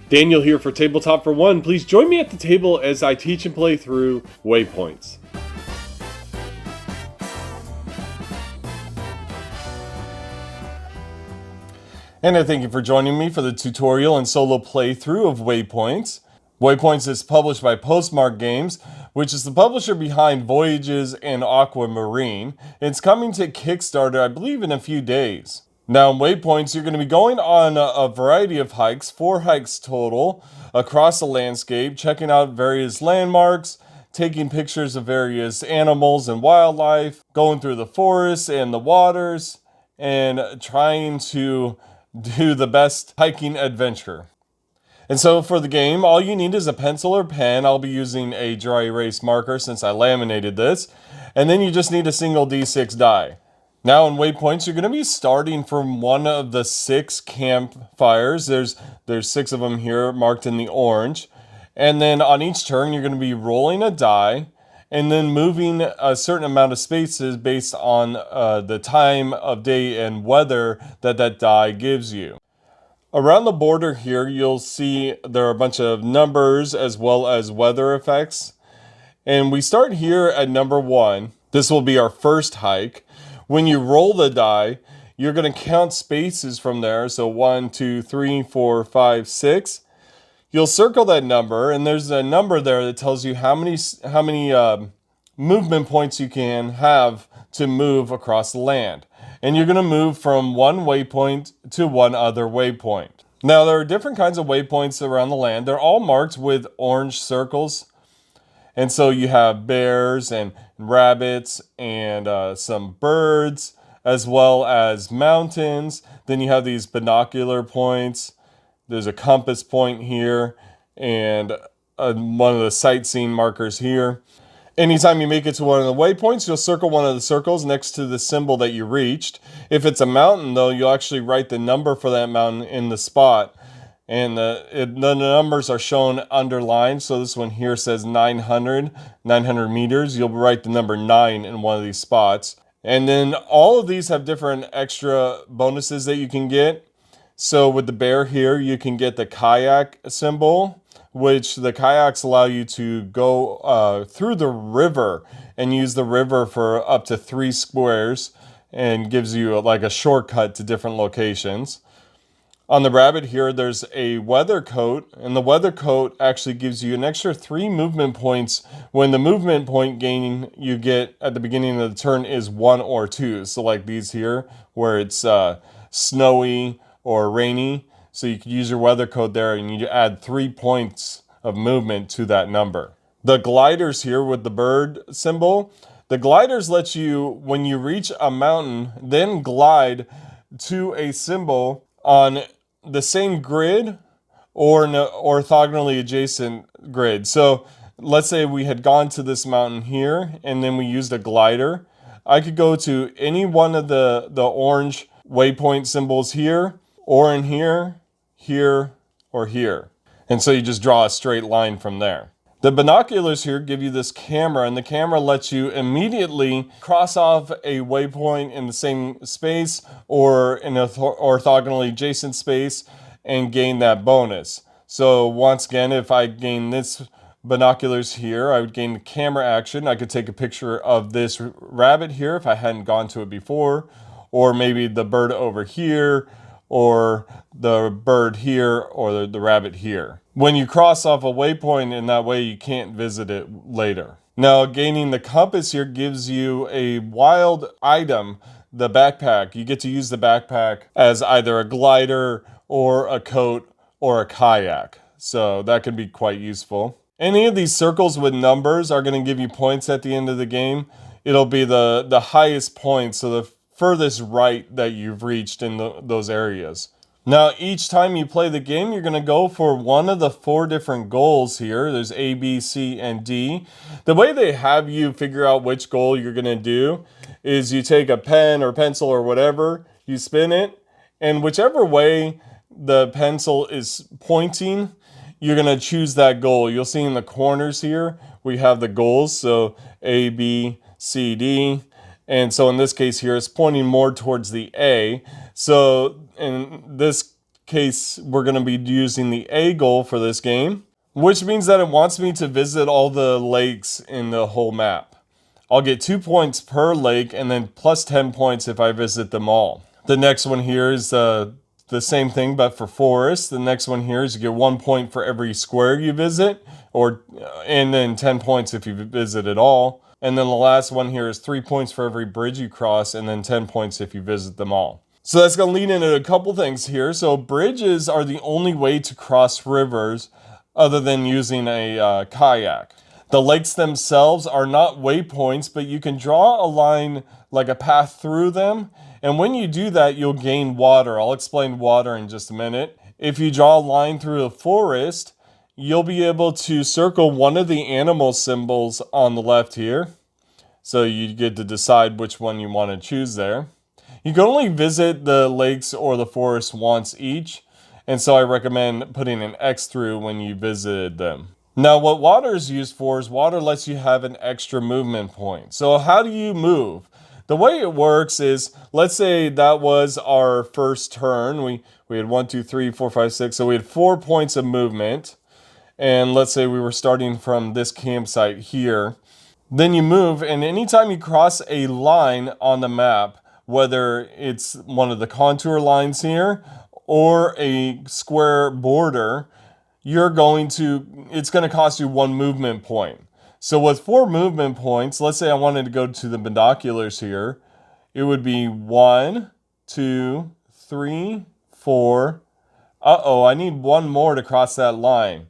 Daniel here for Tabletop for One. Please join me at the table as I teach and play through Waypoints. And I thank you for joining me for the tutorial and solo playthrough of Waypoints. Waypoints is published by Postmark Games, which is the publisher behind Voyages and Aquamarine. It's coming to Kickstarter, I believe, in a few days. Now in Waypoints, you're going to be going on a variety of hikes, 4 hikes total, across the landscape, checking out various landmarks, taking pictures of various animals and wildlife, going through the forests and the waters, and trying to do the best hiking adventure. And so for the game, all you need is a pencil or pen. I'll be using a dry erase marker since I laminated this. And then you just need a single D6 die. Now in Waypoints, you're going to be starting from one of the 6 campfires. There's 6 of them here marked in the orange. And then on each turn, you're going to be rolling a die and then moving a certain amount of spaces based on the time of day and weather that die gives you. Around the border here, you'll see there are a bunch of numbers as well as weather effects. And we start here at number 1. This will be our first hike. When you roll the die, you're going to count spaces from there. So 1, 2, 3, 4, 5, 6. You'll circle that number, and there's a number there that tells you how many movement points you can have to move across the land. And you're going to move from one waypoint to one other waypoint. Now, there are different kinds of waypoints around the land. They're all marked with orange circles. And so you have bears and rabbits and some birds, as well as mountains. Then you have these binocular points. There's a compass point here and one of the sightseeing markers here. Anytime you make it to one of the waypoints, you'll circle one of the circles next to the symbol that you reached. If it's a mountain, though, you'll actually write the number for that mountain in the spot. And the numbers are shown underlined. So this one here says 900 meters. You'll write the number 9 in one of these spots. And then all of these have different extra bonuses that you can get. So with the bear here, you can get the kayak symbol, which the kayaks allow you to go through the river and use the river for up to 3 squares and gives you like a shortcut to different locations. On the rabbit here, there's a weather coat, and the weather coat actually gives you an extra 3 movement points when the movement point gain you get at the beginning of the turn is 1 or 2. So like these here, where it's snowy or rainy. So you could use your weather coat there and you add 3 points of movement to that number. The gliders here with the bird symbol, the gliders let you, when you reach a mountain, then glide to a symbol on the same grid or an orthogonally adjacent grid. So let's say we had gone to this mountain here and then we used a glider. I could go to any one of the orange waypoint symbols here, or in here, here, or here. And so you just draw a straight line from there. The binoculars here give you this camera, and the camera lets you immediately cross off a waypoint in the same space or in an orthogonally adjacent space and gain that bonus. So once again, if I gain this binoculars here, I would gain the camera action. I could take a picture of this rabbit here if I hadn't gone to it before, or maybe the bird over here, or the bird here, or the rabbit here. When you cross off a waypoint in that way, you can't visit it later. Now, gaining the compass here gives you a wild item, the backpack. You get to use the backpack as either a glider or a coat or a kayak. So that can be quite useful. Any of these circles with numbers are going to give you points at the end of the game. It'll be the highest points, so the furthest right that you've reached in those areas. Now, each time you play the game, you're going to go for one of the 4 different goals here. There's A, B, C, and D. The way they have you figure out which goal you're going to do is you take a pen or pencil or whatever, you spin it, and whichever way the pencil is pointing, you're going to choose that goal. You'll see in the corners here, we have the goals. So A, B, C, D. And so in this case here, it's pointing more towards the A. So in this case we're going to be using the A goal for this game, which means that it wants me to visit all the lakes in the whole map. I'll get 2 points per lake and then plus 10 points if I visit them all. The next one here is the same thing but for forest. The next one here is you get 1 point for every square you visit, and then 10 points if you visit it all. And then the last one here is 3 points for every bridge you cross and then 10 points if you visit them all. So that's going to lead into a couple things here. So bridges are the only way to cross rivers other than using a kayak. The lakes themselves are not waypoints, but you can draw a line like a path through them. And when you do that, you'll gain water. I'll explain water in just a minute. If you draw a line through a forest, you'll be able to circle one of the animal symbols on the left here. So you get to decide which one you want to choose there. You can only visit the lakes or the forest once each. And so I recommend putting an X through when you visited them. Now, what water is used for is water lets you have an extra movement point. So how do you move? The way it works is, let's say that was our first turn. We had 1, 2, 3, 4, 5, 6. So we had 4 points of movement. And let's say we were starting from this campsite here. Then you move, and anytime you cross a line on the map, whether it's one of the contour lines here or a square border, it's going to cost you 1 movement point. So with 4 movement points, let's say I wanted to go to the binoculars here, it would be 1, 2, 3, 4. I need 1 more to cross that line.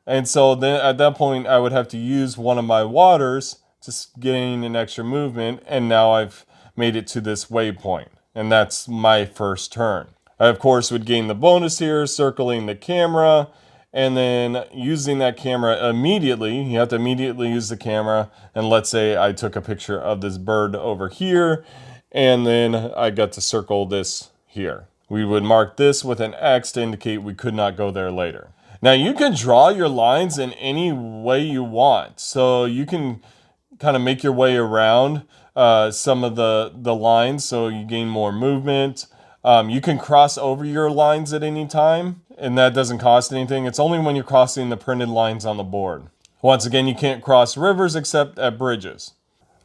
And so then at that point, I would have to use one of my waters to gain an extra movement. And now I've made it to this waypoint. And that's my first turn. I, of course, would gain the bonus here, circling the camera, and then using that camera immediately. You have to immediately use the camera. And let's say I took a picture of this bird over here, and then I got to circle this here. We would mark this with an X to indicate we could not go there later. Now, you can draw your lines in any way you want. So you can kind of make your way around some of the lines so you gain more movement. You can cross over your lines at any time, and that doesn't cost anything. It's only when you're crossing the printed lines on the board. Once again, you can't cross rivers except at bridges.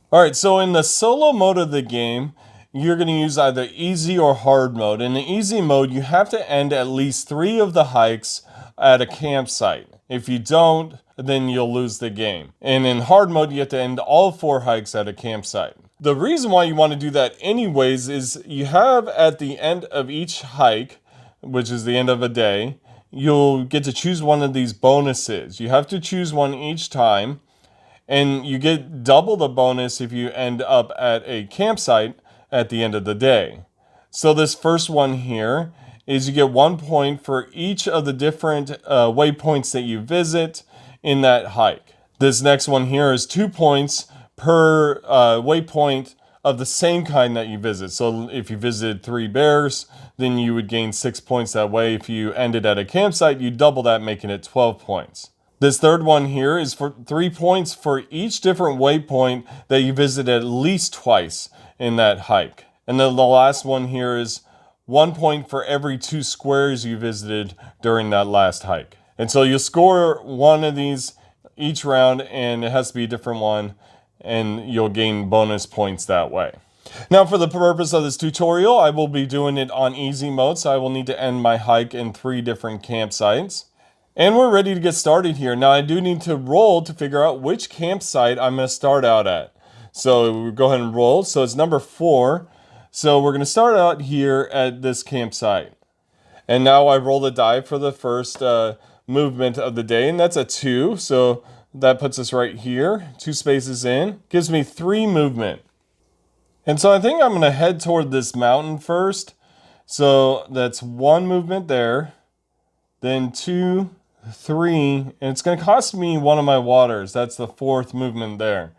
All right, so in the solo mode of the game, you're going to use either easy or hard mode. In the easy mode, you have to end at least 3 of the hikes at a campsite. If you don't, then you'll lose the game. And in hard mode, you have to end all 4 hikes at a campsite. The reason why you want to do that anyways is you have at the end of each hike, which is the end of a day, you'll get to choose one of these bonuses. You have to choose one each time, and you get double the bonus if you end up at a campsite at the end of the day. So this first one here is you get 1 point for each of the different waypoints that you visit in that hike. This next one here is 2 points per waypoint of the same kind that you visit. So if you visited 3 bears, then you would gain 6 points that way. If you ended at a campsite, you double that, making it 12 points. This third one here is for 3 points for each different waypoint that you visit at least twice in that hike. And then the last one here is 1 point for every 2 squares you visited during that last hike. And so you'll score one of these each round, and it has to be a different one, and you'll gain bonus points that way. Now, for the purpose of this tutorial, I will be doing it on easy mode, so I will need to end my hike in 3 different campsites. And we're ready to get started here. Now, I do need to roll to figure out which campsite I'm going to start out at. So we'll go ahead and roll. So it's number 4. So we're going to start out here at this campsite. And now I roll the die for the first movement of the day, and that's a 2. So that puts us right here, 2 spaces in. Gives me 3 movement. And so I think I'm going to head toward this mountain first. So that's 1 movement there, then 2, 3, and it's going to cost me one of my waters. That's the 4th movement there.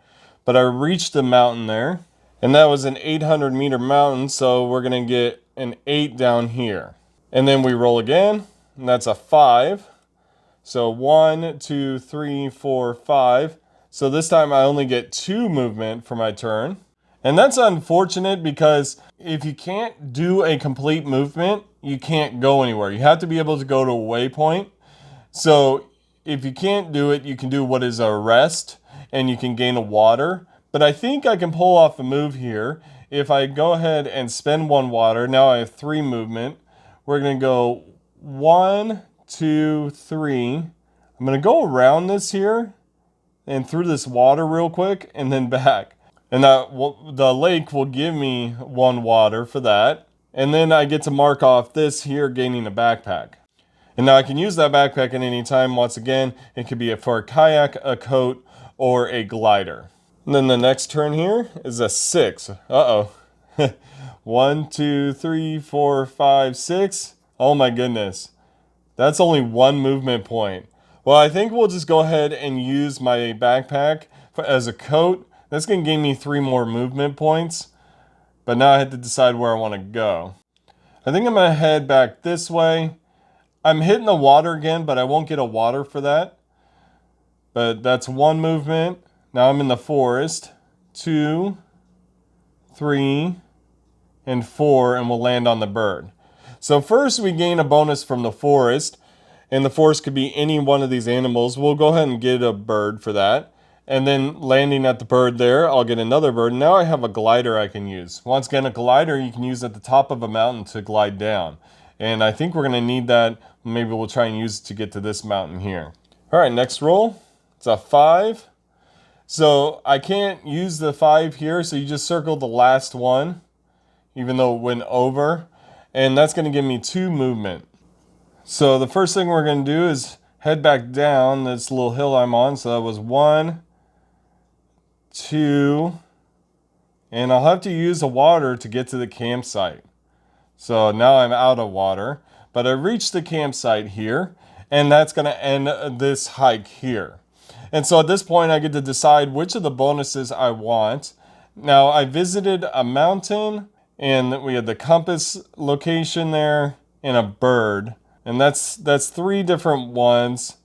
But I reached the mountain there, and that was an 800-meter mountain, so we're going to get an 8 down here. And then we roll again, and that's a 5. So 1, 2, 3, 4, 5. So this time I only get 2 movement for my turn. And that's unfortunate because if you can't do a complete movement you can't go anywhere. You have to be able to go to a waypoint. So if you can't do it, you can do what is a rest, and you can gain a water. But I think I can pull off a move here. If I go ahead and spend 1 water, now I have 3 movement. We're going to go 1, 2, 3. I'm going to go around this here and through this water real quick and then back. And the lake will give me 1 water for that. And then I get to mark off this here, gaining a backpack. And now I can use that backpack at any time. Once again, it could be for a kayak, a coat, or a glider. And then the next turn here is a 6. Uh-oh. 1, 2, 3, 4, 5, 6. Oh my goodness. That's only 1 movement point. Well, I think we'll just go ahead and use my backpack as a coat. That's going to give me 3 more movement points. But now I have to decide where I want to go. I think I'm going to head back this way. I'm hitting the water again, but I won't get a water for that. But that's 1 movement. Now I'm in the forest. 2, 3, and 4, and we'll land on the bird. So first we gain a bonus from the forest, and the forest could be any one of these animals. We'll go ahead and get a bird for that. And then landing at the bird there, I'll get another bird. Now I have a glider I can use. Once again, a glider you can use at the top of a mountain to glide down. And I think we're going to need that. Maybe we'll try and use it to get to this mountain here. All right, next roll. It's a 5. So I can't use the 5 here, so you just circle the last one, even though it went over. And that's going to give me 2 movement. So the first thing we're going to do is head back down this little hill I'm on. So that was 1, 2, and I'll have to use a water to get to the campsite. So now I'm out of water, but I reached the campsite here, and that's going to end this hike here. And so at this point, I get to decide which of the bonuses I want. Now, I visited a mountain, and we had the compass location there, and a bird. And that's 3 different ones.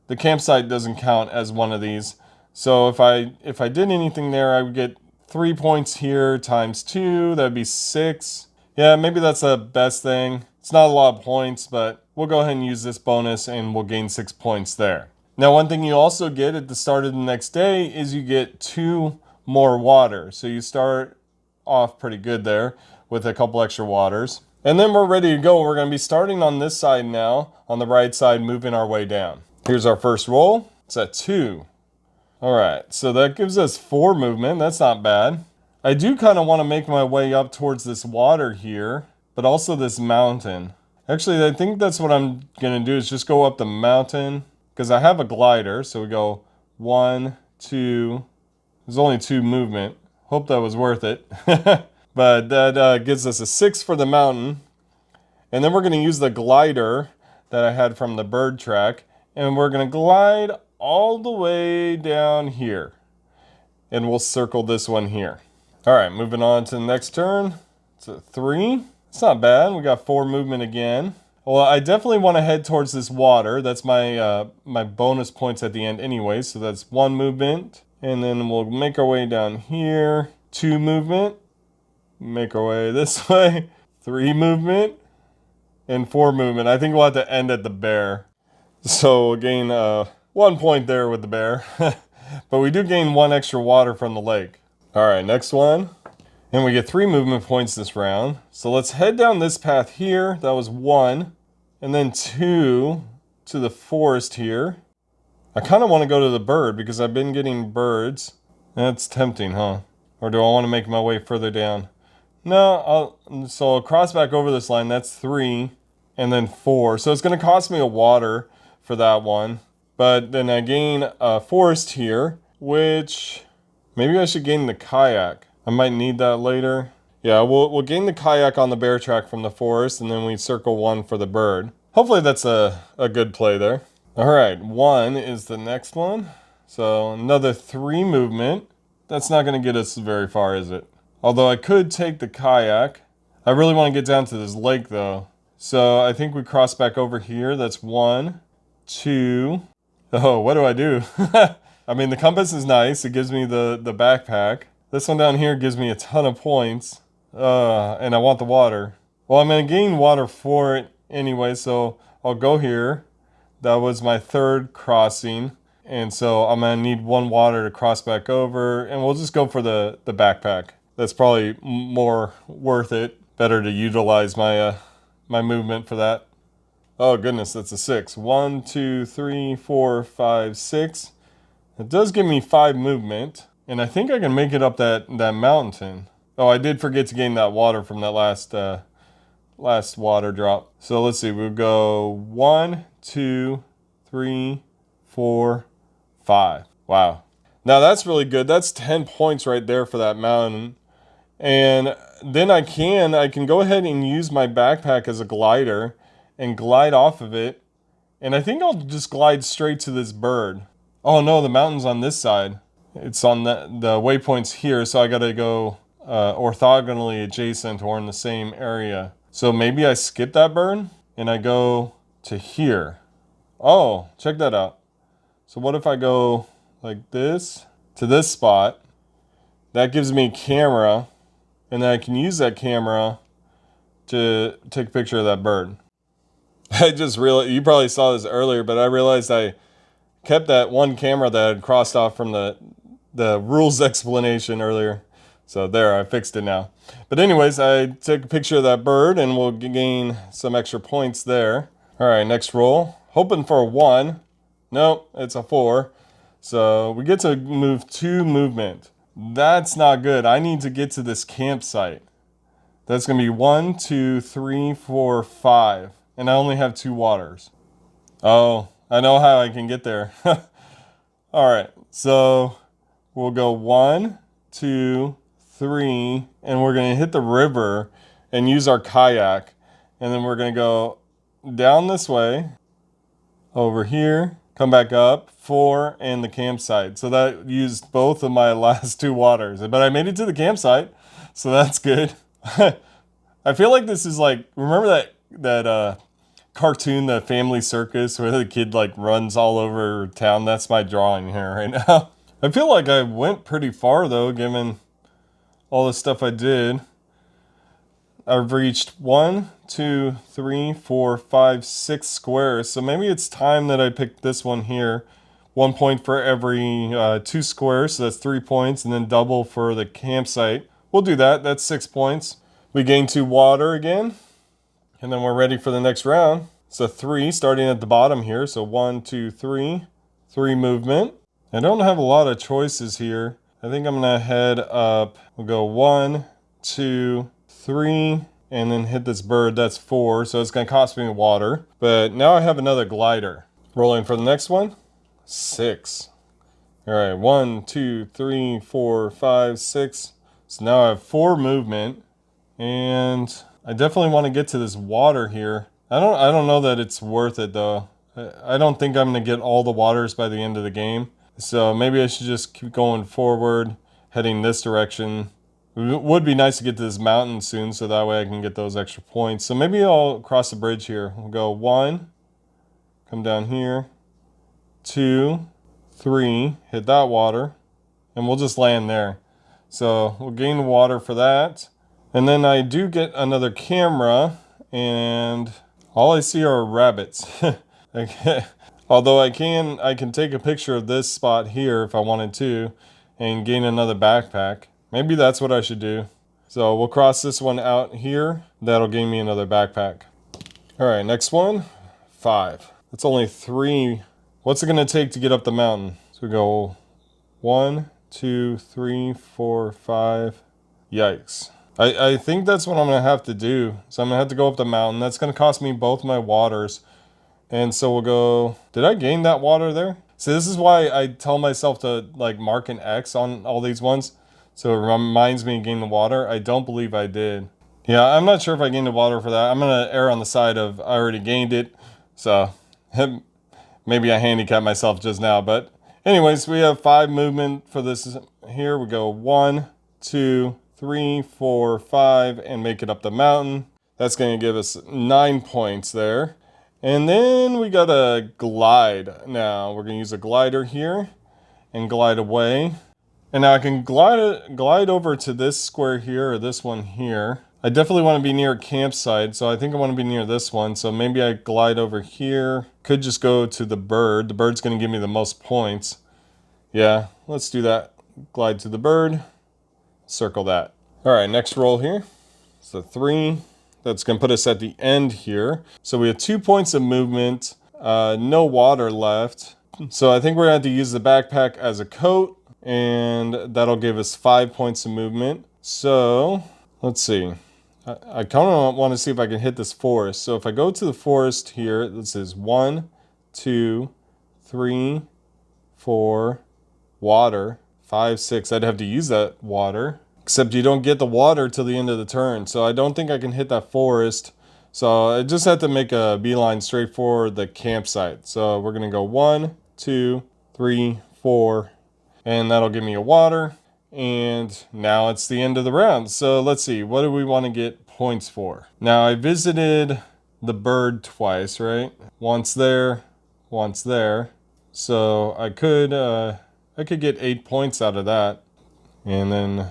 The campsite doesn't count as one of these. So if I did anything there, I would get 3 points here times 2. That'd be 6. Yeah, maybe that's the best thing. It's not a lot of points, but we'll go ahead and use this bonus and we'll gain 6 points there. Now, one thing you also get at the start of the next day is you get 2 more water. So you start off pretty good there with a couple extra waters. And then we're ready to go. We're going to be starting on this side now, on the right side, moving our way down. Here's our first roll. It's a 2. All right, so that gives us 4 movement. That's not bad. I do kind of want to make my way up towards this water here, but also this mountain. Actually, I think that's what I'm going to do is just go up the mountain because I have a glider. So we go 1, 2. There's only 2 movement. Hope that was worth it. But that gives us a 6 for the mountain. And then we're going to use the glider that I had from the bird track. And we're going to glide all the way down here. And we'll circle this one here. All right, moving on to the next turn. It's a 3. It's not bad. We got 4 movement again. Well, I definitely want to head towards this water. That's my my bonus points at the end anyway. So that's 1 movement. And then we'll make our way down here. 2 movement. Make our way this way. 3 movement. And 4 movement. I think we'll have to end at the bear. So we'll gain 1 point there with the bear. But we do gain 1 extra water from the lake. All right, next one. And we get 3 movement points this round. So let's head down this path here. That was 1. And then 2 to the forest here. I kind of want to go to the bird because I've been getting birds. That's tempting, huh? Or do I want to make my way further down? No, so I'll cross back over this line. That's 3 and then 4. So it's going to cost me a water for that one. But then I gain a forest here, which maybe I should gain the kayak. I might need that later. Yeah, we'll gain the kayak on the bear track from the forest, and then we circle 1 for the bird. Hopefully that's a good play there. All right, 1 is the next one. So another 3 movement. That's not going to get us very far, is it? Although I could take the kayak. I really want to get down to this lake, though. So I think we cross back over here. That's 1, 2. Oh, what do I do? I mean, the compass is nice. It gives me the backpack. This one down here gives me a ton of points. And I want the water. Well, I'm going to gain water for it anyway, so I'll go here. That was my third crossing. And so I'm going to need 1 water to cross back over. And we'll just go for the backpack. That's probably more worth it. Better to utilize my my movement for that. Oh goodness, that's a 6. 1, 2, 3, 4, 5, 6. It does give me 5 movement. And I think I can make it up that mountain. Oh, I did forget to gain that water from that last water drop. So let's see, we'll go 1, 2, 3, 4, 5. Wow. Now that's really good. That's 10 points right there for that mountain. And then I can go ahead and use my backpack as a glider and glide off of it. And I think I'll just glide straight to this bird. Oh no, the mountain's on this side. It's on the waypoints here, so I gotta go orthogonally adjacent or in the same area. So maybe I skip that bird and I go to here. Oh, check that out. So what if I go like this to this spot? That gives me a camera, and then I can use that camera to take a picture of that bird. I just realized, you probably saw this earlier, but I realized I kept that one camera that I had crossed off from the rules explanation earlier. So there, I fixed it now. But anyways, I took a picture of that bird and we'll gain some extra points there. All right, next roll. Hoping for a 1. Nope, it's a 4. So we get to move 2 movement. That's not good. I need to get to this campsite. That's going to be 1, 2, 3, 4, 5. And I only have 2 waters. Oh, I know how I can get there. All right, so we'll go 1, 2, 3, and we're going to hit the river and use our kayak. And then we're going to go down this way, over here, come back up, 4, and the campsite. So that used both of my last 2 waters. But I made it to the campsite, so that's good. I feel like this is like, remember that cartoon, The Family Circus, where the kid like runs all over town? That's my drawing here right now. I feel like I went pretty far though, given all the stuff I did. I've reached 1, 2, 3, 4, 5, 6 squares. So maybe it's time that I pick this one here. 1 point for every 2 squares, so that's 3 points, and then double for the campsite. We'll do that. That's 6 points. We gain 2 water again, and then we're ready for the next round. It's a 3 starting at the bottom here. So 1, 2, 3, 3 movement. I don't have a lot of choices here. I think I'm gonna head up. We'll go 1, 2, 3, and then hit this bird. That's 4, so it's gonna cost me water. But now I have another glider. Rolling for the next one. 6. All right, 1, 2, 3, 4, 5, 6. So now I have 4 movement, and I definitely want to get to this water here. I don't know that it's worth it though. I don't think I'm gonna get all the waters by the end of the game. So maybe I should just keep going forward, heading this direction. It would be nice to get to this mountain soon, so that way I can get those extra points. So maybe I'll cross the bridge here. We'll go 1, come down here, 2, 3, hit that water, and we'll just land there. So we'll gain water for that. And then I do get another camera, and all I see are rabbits. Okay. Although I can take a picture of this spot here if I wanted to and gain another backpack. Maybe that's what I should do. So we'll cross this one out here. That'll gain me another backpack. All right, next one, 5. That's only 3. What's it gonna take to get up the mountain? So we go 1, 2, 3, 4, 5. Yikes. I think that's what I'm gonna have to do. So I'm gonna have to go up the mountain. That's gonna cost me both my waters. And so we'll go, did I gain that water there? So this is why I tell myself to like mark an X on all these ones. So it reminds me to gain the water. I don't believe I did. Yeah, I'm not sure if I gained the water for that. I'm gonna err on the side of I already gained it. So maybe I handicapped myself just now. But anyways, we have 5 movement for this here. We go 1, 2, 3, 4, 5, and make it up the mountain. That's gonna give us 9 points there. And then we got a glide. Now we're gonna use a glider here and glide away. And now I can glide over to this square here or this one here. I definitely want to be near a campsite, so I think I want to be near this one. So maybe I glide over here. Could just go to the bird. The bird's going to give me the most points. Yeah, let's do that. Glide to the bird. Circle that. All right, next roll here. So 3. That's going to put us at the end here. So we have 2 points of movement. No water left. So I think we're going to have to use the backpack as a coat. And that'll give us 5 points of movement. So let's see. I kind of want to see if I can hit this forest. So if I go to the forest here, this is 1, 2, 3, 4, water, 5, 6. I'd have to use that water. Except you don't get the water till the end of the turn. So I don't think I can hit that forest. So I just have to make a beeline straight for the campsite. So we're going to go 1, 2, 3, 4. And that'll give me a water. And now it's the end of the round. So let's see. What do we want to get points for? Now I visited the bird twice, right? Once there, once there. So I could get 8 points out of that. And then,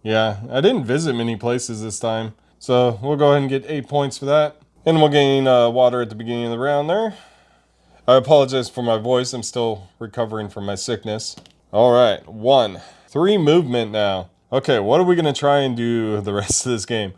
yeah, I didn't visit many places this time. So we'll go ahead and get 8 points for that. And we'll gain water at the beginning of the round there. I apologize for my voice. I'm still recovering from my sickness. All right, 1. 3 movement now. Okay, what are we going to try and do the rest of this game?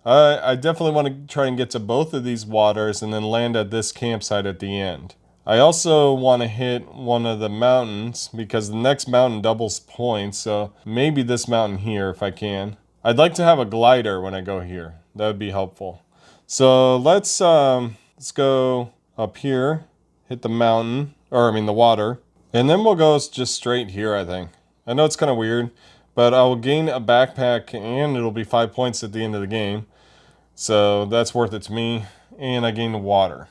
I definitely want to try and get to both of these waters and then land at this campsite at the end. I also want to hit one of the mountains because the next mountain doubles points. So maybe this mountain here if I can. I'd like to have a glider when I go here. That would be helpful. So let's go up here, hit the mountain, or I mean the water. And then we'll go just straight here, I think. I know it's kind of weird, but I will gain a backpack and it'll be 5 points at the end of the game. So that's worth it to me. And I gain the water.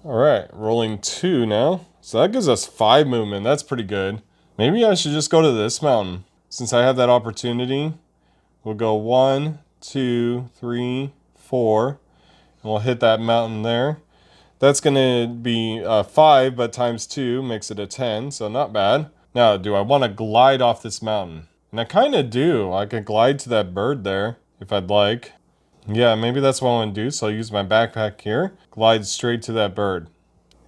All right, rolling 2 now. So that gives us 5 movement. That's pretty good. Maybe I should just go to this mountain. Since I have that opportunity, we'll go 1, 2, 3, 4. And we'll hit that mountain there. That's going to be 5, but times 2 makes it a 10, so not bad. Now, do I want to glide off this mountain? And I kind of do. I could glide to that bird there if I'd like. Yeah, maybe that's what I want to do, so I'll use my backpack here. Glide straight to that bird.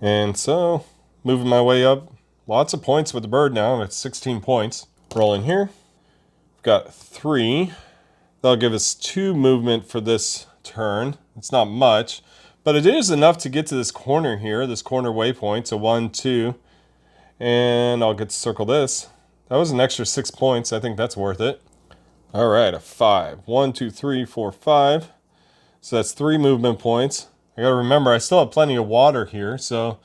And so, moving my way up. Lots of points with the bird now. I'm at 16 points. Rolling here. We've got 3. That'll give us 2 movement for this turn. It's not much. But it is enough to get to this corner here, this corner waypoint. So 1, 2, and I'll get to circle this. That was an extra 6 points. I think that's worth it. All right, a 5. 1, 2, 3, 4, 5. So that's 3 movement points. I gotta remember, I still have plenty of water here. So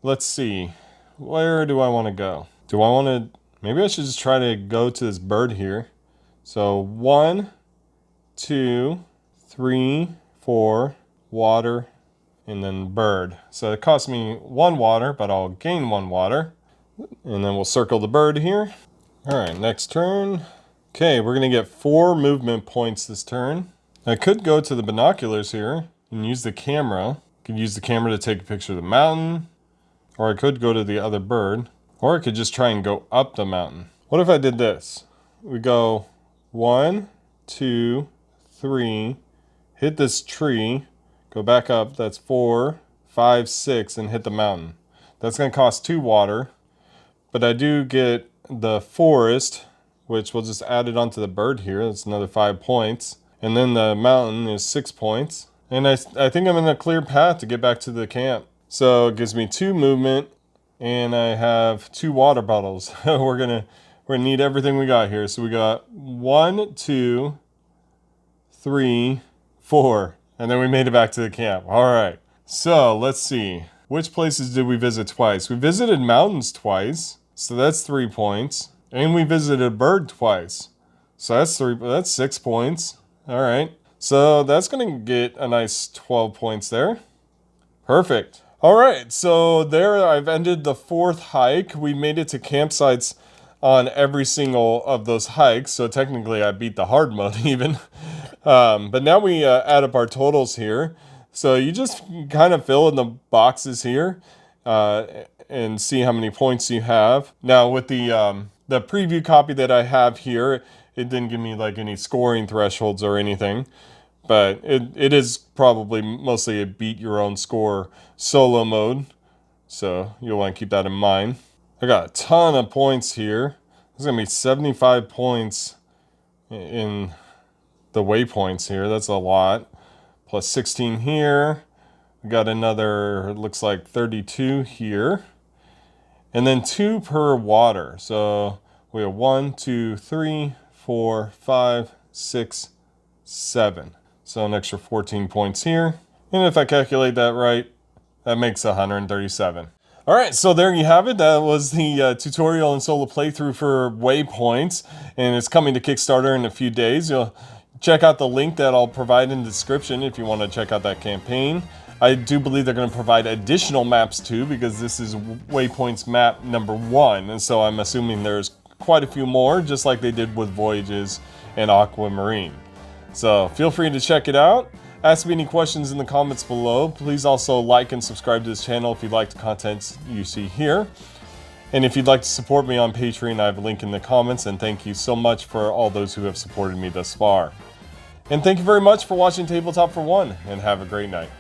let's see. Where do I want to go? Do I want to... Maybe I should just try to go to this bird here. So 1, 2, 3, 4... water, and then bird. So it costs me 1 water, but I'll gain 1 water. And then we'll circle the bird here. All right, next turn. Okay, we're gonna get 4 movement points this turn. I could go to the binoculars here and use the camera. I could use the camera to take a picture of the mountain, or I could go to the other bird, or I could just try and go up the mountain. What if I did this? We go 1, 2, 3, hit this tree, go back up, that's 4, 5, 6, and hit the mountain. That's going to cost 2 water, but I do get the forest, which we'll just add it onto the bird here. That's another 5 points. And then the mountain is 6 points. And I think I'm in a clear path to get back to the camp. So it gives me 2 movement, and I have 2 water bottles. We're gonna need everything we got here. So we got 1, 2, 3, 4. And then we made it back to the camp. All right. So let's see. Which places did we visit twice? We visited mountains twice. So that's 3 points. And we visited a bird twice. So that's 6 points. All right. So that's going to get a nice 12 points there. Perfect. All right. So there I've ended the 4th hike. We made it to campsites on every single of those hikes. So technically I beat the hard mode even. But now we add up our totals here. So you just kind of fill in the boxes here and see how many points you have. Now with the preview copy that I have here, it didn't give me like any scoring thresholds or anything. but it is probably mostly a beat your own score solo mode, so you'll want to keep that in mind. I got a ton of points here. There's gonna be 75 points in the waypoints here. That's a lot. Plus 16 here. We got another, it looks like 32 here. And then 2 per water. So we have 1, 2, 3, 4, 5, 6, 7. So an extra 14 points here. And if I calculate that right, that makes 137. All right, so there you have it. That was the tutorial and solo playthrough for Waypoints, and it's coming to Kickstarter in a few days. You'll check out the link that I'll provide in the description if you want to check out that campaign. I do believe they're going to provide additional maps too, because this is Waypoints map number 1, and so I'm assuming there's quite a few more, just like they did with Voyages and Aquamarine. So feel free to check it out. Ask me any questions in the comments below. Please also like and subscribe to this channel if you like the content you see here. And if you'd like to support me on Patreon, I have a link in the comments, and thank you so much for all those who have supported me thus far. And thank you very much for watching Tabletop for One, and have a great night.